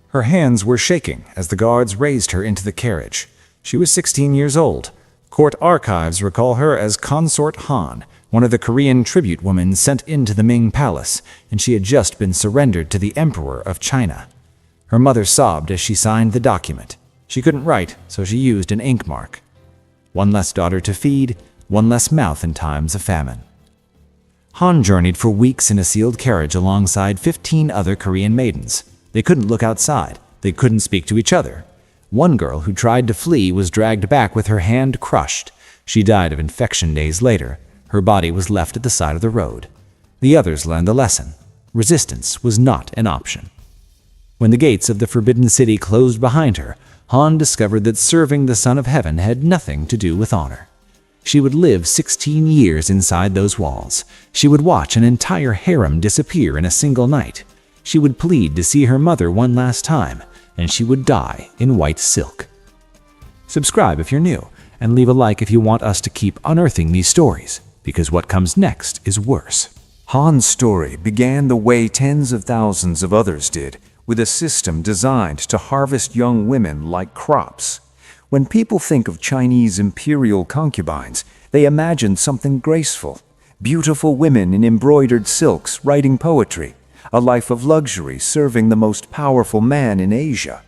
Her hands were shaking as the guards raised her into the carriage. She was 16 years old. Court archives recall her as Consort Han, one of the Korean tribute women sent into the Ming palace, and she had just been surrendered to the Emperor of China. Her mother sobbed as she signed the document. She couldn't write, so she used an ink mark. One less daughter to feed, one less mouth in times of famine. Han journeyed for weeks in a sealed carriage alongside 15 other Korean maidens. They couldn't look outside. They couldn't speak to each other. One girl who tried to flee was dragged back with her hand crushed. She died of infection days later. Her body was left at the side of the road. The others learned the lesson. Resistance was not an option. When the gates of the Forbidden City closed behind her, Han discovered that serving the Son of Heaven had nothing to do with honor. She would live 16 years inside those walls. She would watch an entire harem disappear in a single night. She would plead to see her mother one last time, and she would die in white silk. Subscribe if you're new, and leave a like if you want us to keep unearthing these stories, because what comes next is worse. Han's story began the way tens of thousands of others did, with a system designed to harvest young women like crops. When people think of Chinese imperial concubines, they imagine something graceful, beautiful women in embroidered silks writing poetry, a life of luxury serving the most powerful man in Asia.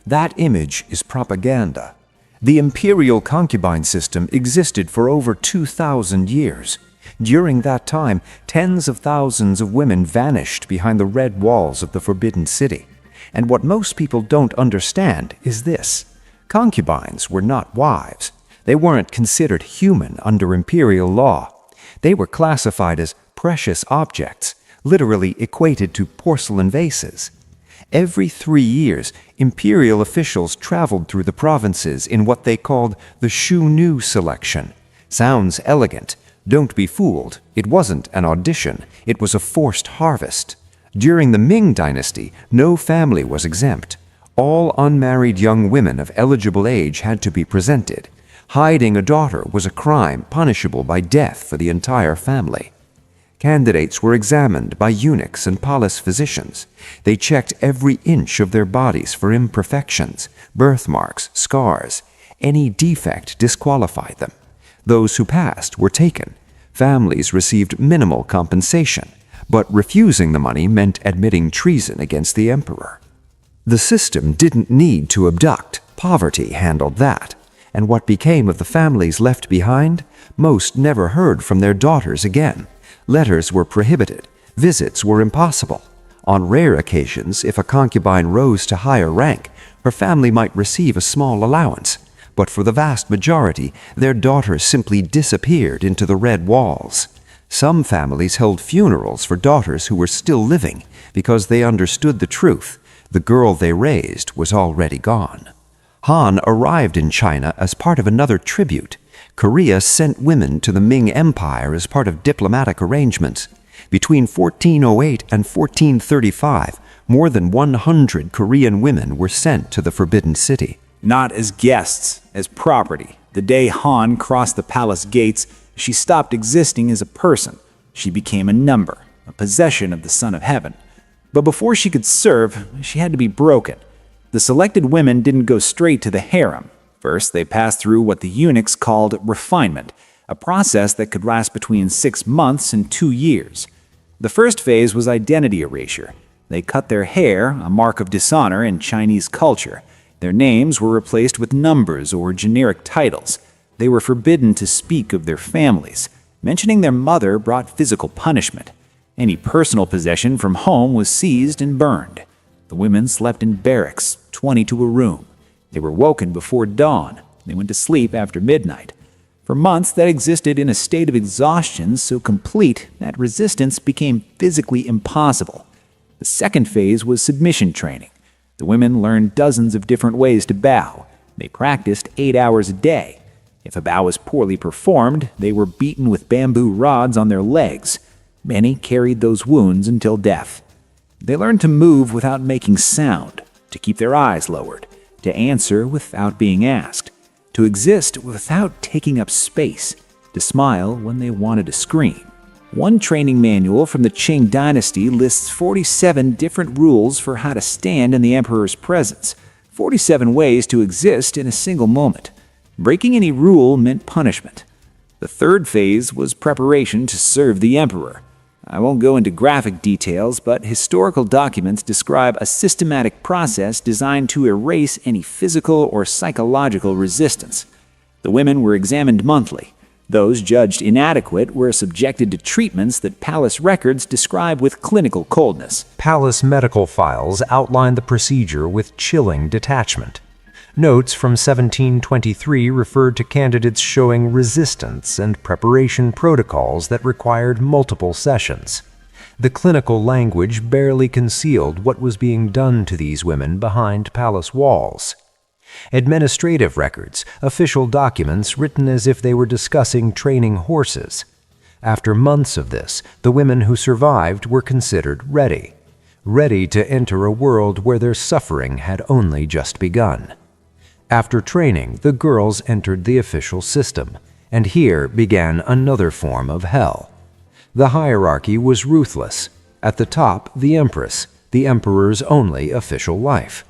That image is propaganda. The imperial concubine system existed for over 2,000 years. During that time, tens of thousands of women vanished behind the red walls of the Forbidden City. And what most people don't understand is this. Concubines were not wives. They weren't considered human under imperial law. They were classified as precious objects, literally equated to porcelain vases. Every 3 years, imperial officials traveled through the provinces in what they called the Shu Nu selection. Sounds elegant. Don't be fooled. It wasn't an audition. It was a forced harvest. During the Ming Dynasty, no family was exempt. All unmarried young women of eligible age had to be presented. Hiding a daughter was a crime punishable by death for the entire family. Candidates were examined by eunuchs and palace physicians. They checked every inch of their bodies for imperfections, birthmarks, scars. Any defect disqualified them. Those who passed were taken. Families received minimal compensation, but refusing the money meant admitting treason against the emperor. The system didn't need to abduct. Poverty handled that. And what became of the families left behind? Most never heard from their daughters again. Letters were prohibited. Visits were impossible. On rare occasions, if a concubine rose to higher rank, her family might receive a small allowance. But for the vast majority, their daughters simply disappeared into the red walls. Some families held funerals for daughters who were still living because they understood the truth. The girl they raised was already gone. Han arrived in China as part of another tribute. Korea sent women to the Ming Empire as part of diplomatic arrangements. Between 1408 and 1435, more than 100 Korean women were sent to the Forbidden City. Not as guests, as property. The day Han crossed the palace gates, she stopped existing as a person. She became a number, a possession of the Son of Heaven. But before she could serve, she had to be broken. The selected women didn't go straight to the harem. First, they passed through what the eunuchs called refinement, a process that could last between 6 months and 2 years. The first phase was identity erasure. They cut their hair, a mark of dishonor in Chinese culture. Their names were replaced with numbers or generic titles. They were forbidden to speak of their families. Mentioning their mother brought physical punishment. Any personal possession from home was seized and burned. The women slept in barracks, 20 to a room. They were woken before dawn. They went to sleep after midnight. For months, that existed in a state of exhaustion so complete that resistance became physically impossible. The second phase was submission training. The women learned dozens of different ways to bow. They practiced 8 hours a day. If a bow was poorly performed, they were beaten with bamboo rods on their legs. Many carried those wounds until death. They learned to move without making sound, to keep their eyes lowered, to answer without being asked, to exist without taking up space, to smile when they wanted to scream. One training manual from the Qing Dynasty lists 47 different rules for how to stand in the emperor's presence, 47 ways to exist in a single moment. Breaking any rule meant punishment. The third phase was preparation to serve the emperor. I won't go into graphic details, but historical documents describe a systematic process designed to erase any physical or psychological resistance. The women were examined monthly. Those judged inadequate were subjected to treatments that palace records describe with clinical coldness. Palace medical files outline the procedure with chilling detachment. Notes from 1723 referred to candidates showing resistance and preparation protocols that required multiple sessions. The clinical language barely concealed what was being done to these women behind palace walls. Administrative records, official documents written as if they were discussing training horses. After months of this, the women who survived were considered ready to enter a world where their suffering had only just begun. After training, the girls entered the official system, and here began another form of hell. The hierarchy was ruthless. At the top, the empress, the emperor's only official wife.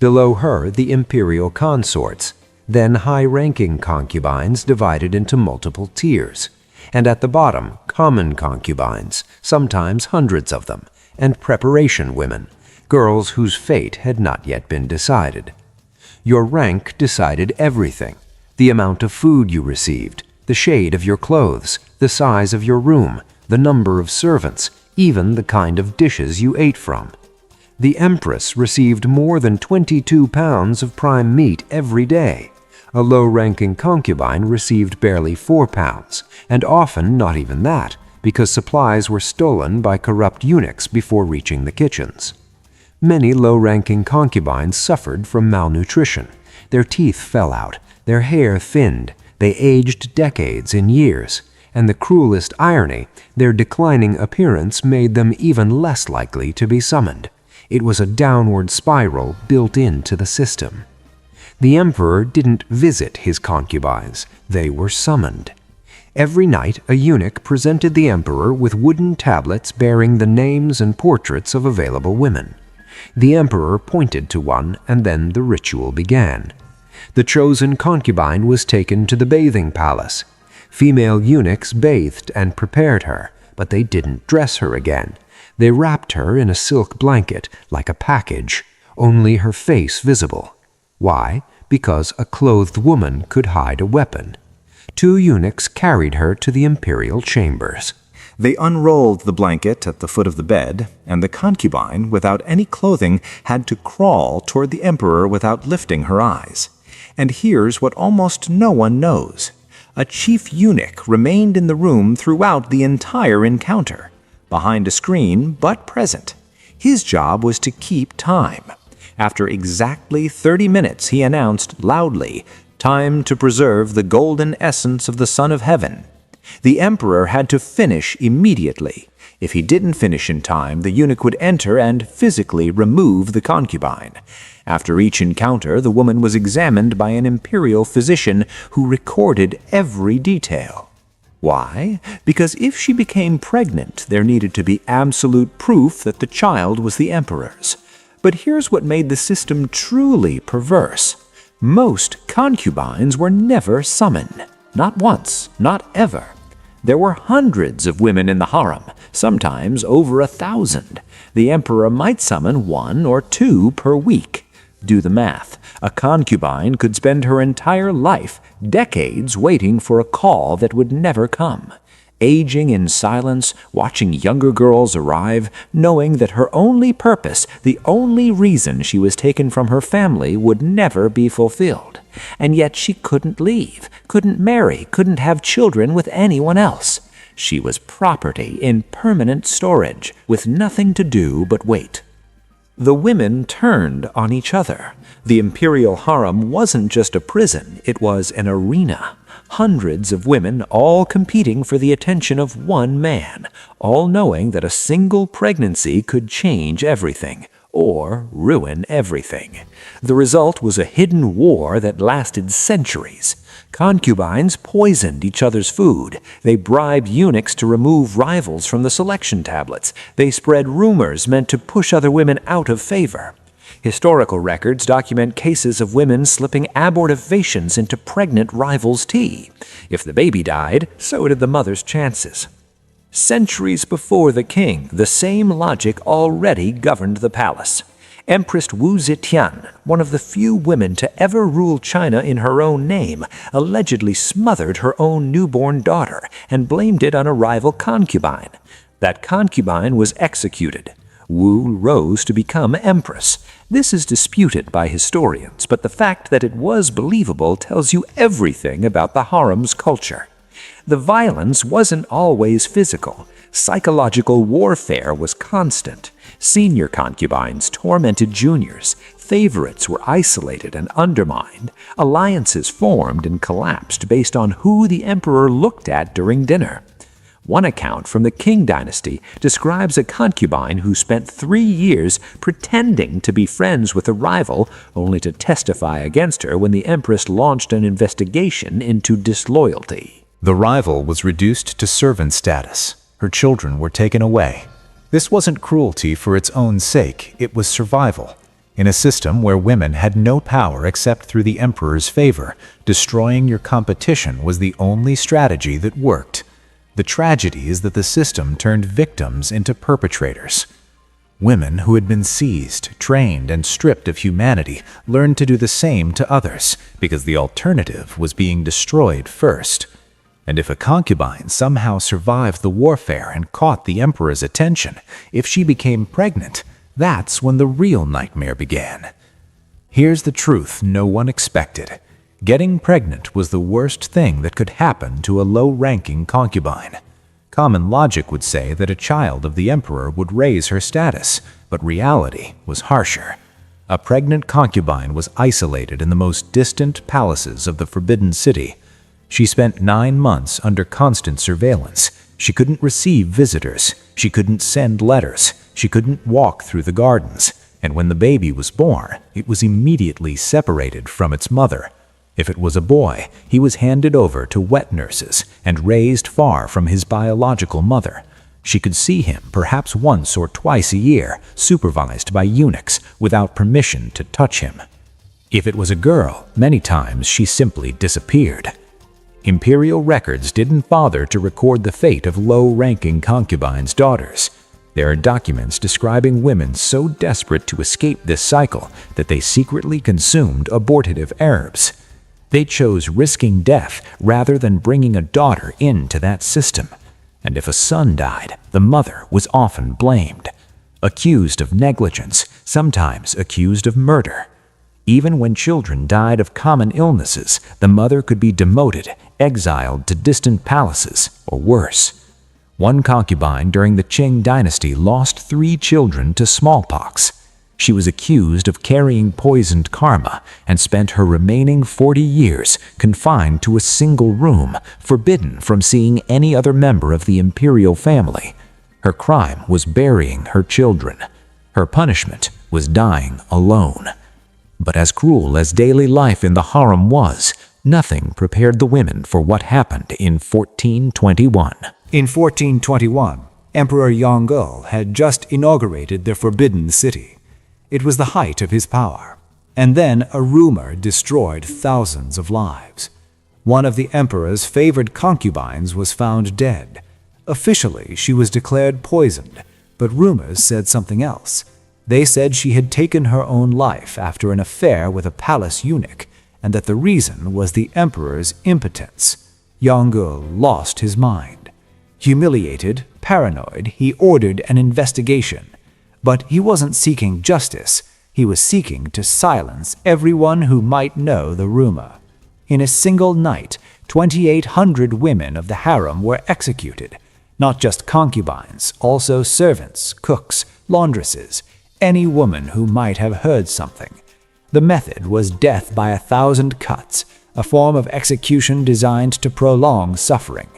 Below her, the imperial consorts, then high-ranking concubines divided into multiple tiers. And at the bottom, common concubines, sometimes hundreds of them, and preparation women, girls whose fate had not yet been decided. Your rank decided everything: the amount of food you received, the shade of your clothes, the size of your room, the number of servants, even the kind of dishes you ate from. The empress received more than 22 pounds of prime meat every day. A low-ranking concubine received barely 4 pounds, and often not even that, because supplies were stolen by corrupt eunuchs before reaching the kitchens. Many low-ranking concubines suffered from malnutrition. Their teeth fell out, their hair thinned, they aged decades in years, and the cruelest irony, their declining appearance made them even less likely to be summoned. It was a downward spiral built into the system. The emperor didn't visit his concubines, they were summoned. Every night, a eunuch presented the emperor with wooden tablets bearing the names and portraits of available women. The emperor pointed to one, and then the ritual began. The chosen concubine was taken to the bathing palace. Female eunuchs bathed and prepared her, but they didn't dress her again. They wrapped her in a silk blanket, like a package, only her face visible. Why? Because a clothed woman could hide a weapon. 2 eunuchs carried her to the imperial chambers. They unrolled the blanket at the foot of the bed, and the concubine, without any clothing, had to crawl toward the emperor without lifting her eyes. And here's what almost no one knows. A chief eunuch remained in the room throughout the entire encounter, behind a screen but present. His job was to keep time. After exactly 30 minutes, he announced loudly, "Time to preserve the golden essence of the Son of Heaven." The emperor had to finish immediately. If he didn't finish in time, the eunuch would enter and physically remove the concubine. After each encounter, the woman was examined by an imperial physician who recorded every detail. Why? Because if she became pregnant, there needed to be absolute proof that the child was the emperor's. But here's what made the system truly perverse. Most concubines were never summoned. Not once, not ever. There were hundreds of women in the harem, sometimes over 1,000. The emperor might summon 1 or 2 per week. Do the math. A concubine could spend her entire life, decades, waiting for a call that would never come. Aging in silence, watching younger girls arrive, knowing that her only purpose, the only reason she was taken from her family, would never be fulfilled. And yet she couldn't leave, couldn't marry, couldn't have children with anyone else. She was property in permanent storage, with nothing to do but wait. The women turned on each other. The imperial harem wasn't just a prison, it was an arena. Hundreds of women all competing for the attention of one man, all knowing that a single pregnancy could change everything, or ruin everything. The result was a hidden war that lasted centuries. Concubines poisoned each other's food. They bribed eunuchs to remove rivals from the selection tablets. They spread rumors meant to push other women out of favor. Historical records document cases of women slipping abortivations into pregnant rivals' tea. If the baby died, so did the mother's chances. Centuries before the king, the same logic already governed the palace. Empress Wu Zetian, one of the few women to ever rule China in her own name, allegedly smothered her own newborn daughter and blamed it on a rival concubine. That concubine was executed. Wu rose to become empress. This is disputed by historians, but the fact that it was believable tells you everything about the harem's culture. The violence wasn't always physical. Psychological warfare was constant. Senior concubines tormented juniors. Favorites were isolated and undermined. Alliances formed and collapsed based on who the emperor looked at during dinner. One account from the Qing Dynasty describes a concubine who spent 3 years pretending to be friends with a rival, only to testify against her when the empress launched an investigation into disloyalty. The rival was reduced to servant status. Her children were taken away. This wasn't cruelty for its own sake, it was survival. In a system where women had no power except through the emperor's favor, destroying your competition was the only strategy that worked. The tragedy is that the system turned victims into perpetrators. Women who had been seized, trained, and stripped of humanity learned to do the same to others, because the alternative was being destroyed first. And if a concubine somehow survived the warfare and caught the emperor's attention, if she became pregnant, that's when the real nightmare began. Here's the truth no one expected. Getting pregnant was the worst thing that could happen to a low-ranking concubine. Common logic would say that a child of the emperor would raise her status, but reality was harsher. A pregnant concubine was isolated in the most distant palaces of the Forbidden City. She spent 9 months under constant surveillance. She couldn't receive visitors. She couldn't send letters. She couldn't walk through the gardens. And when the baby was born, it was immediately separated from its mother. If it was a boy, he was handed over to wet nurses and raised far from his biological mother. She could see him perhaps once or twice a year, supervised by eunuchs, without permission to touch him. If it was a girl, many times she simply disappeared. Imperial records didn't bother to record the fate of low-ranking concubines' daughters. There are documents describing women so desperate to escape this cycle that they secretly consumed abortive herbs. They chose risking death rather than bringing a daughter into that system. And if a son died, the mother was often blamed, accused of negligence, sometimes accused of murder. Even when children died of common illnesses, the mother could be demoted, exiled to distant palaces, or worse. One concubine during the Qing Dynasty lost 3 children to smallpox. She was accused of carrying poisoned karma and spent her remaining 40 years confined to a single room, forbidden from seeing any other member of the imperial family. Her crime was burying her children. Her punishment was dying alone. But as cruel as daily life in the harem was, nothing prepared the women for what happened in 1421. In 1421, Emperor Yongle had just inaugurated the Forbidden City. It was the height of his power. And then a rumor destroyed thousands of lives. One of the emperor's favored concubines was found dead. Officially, she was declared poisoned, but rumors said something else. They said she had taken her own life after an affair with a palace eunuch, and that the reason was the emperor's impotence. Yongle lost his mind. Humiliated, paranoid, he ordered an investigation. But he wasn't seeking justice. He was seeking to silence everyone who might know the rumor. In a single night, 2,800 women of the harem were executed. Not just concubines, also servants, cooks, laundresses, any woman who might have heard something. The method was death by 1,000 cuts, a form of execution designed to prolong suffering.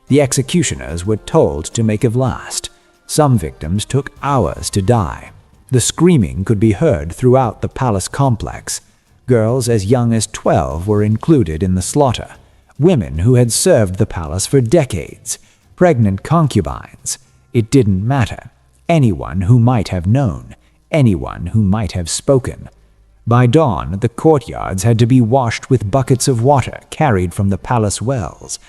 The executioners were told to make it last. Some victims took hours to die. The screaming could be heard throughout the palace complex. Girls as young as 12 were included in the slaughter. Women who had served the palace for decades. Pregnant concubines. It didn't matter. Anyone who might have known. Anyone who might have spoken. By dawn, the courtyards had to be washed with buckets of water carried from the palace wells.